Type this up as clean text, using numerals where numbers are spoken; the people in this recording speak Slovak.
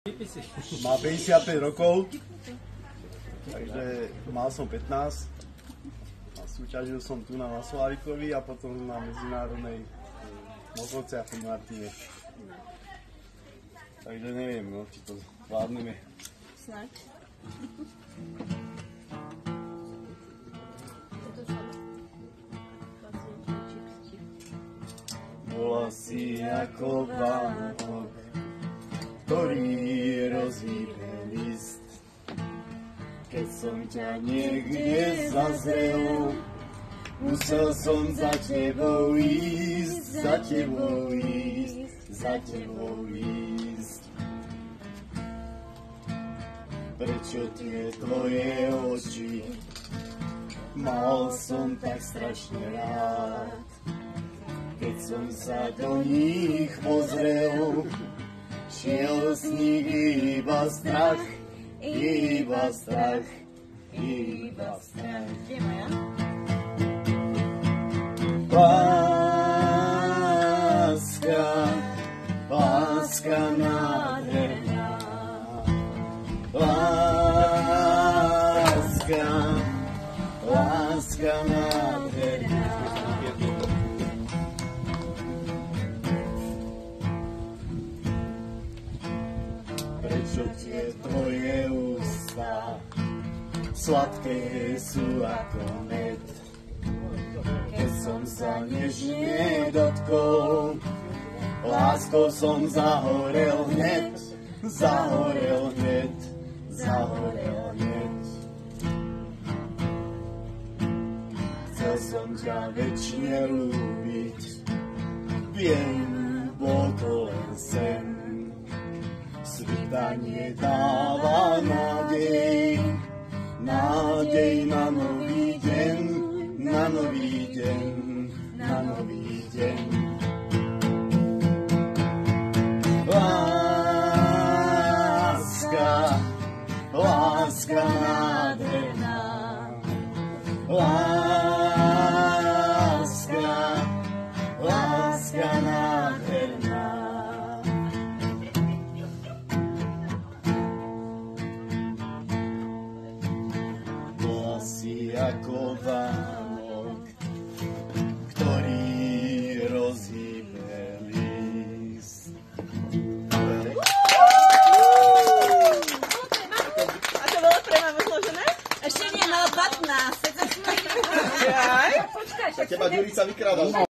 Má 55 rokov, takže mal som 15 a súťažil som tu na Slávikovi a potom na medzinárodnej Mokovce a Martine. Takže neviem, no, či to zvládneme. Snaď. Bola si ako Vánok, ktorý rozhýbe list. Keď som ťa niekde zazrel, musel som za tebou ísť, za tebou ísť, za tebou ísť. Prečo tie tvoje oči mal som tak strašne rád? Keď som sa do nich pozrel, šiel z nich iba strach, iba strach, iba strach. Kde je moja? Láska, láska nádherná. Láska, láska nádherná. Prečo tie tvoje ústa sladké sú ako med? Keď som sa nežne dotkol, láskou som zahorel hneď, zahorel hneď, zahorel hneď. Chcel som ťa večne ľúbiť, viem, bol to len sen. Svítanie dáva nádej, nádej na nový deň, na nový deň, na nový deň. Láska, láska nádherná. Láska, láska nádherná. Bola si ako Vánok, ktorý rozhýbe list. A to bolo pre mamu zložené? Ešte nie, mala 15. Počkaj, Teba Ďurica vykrádal.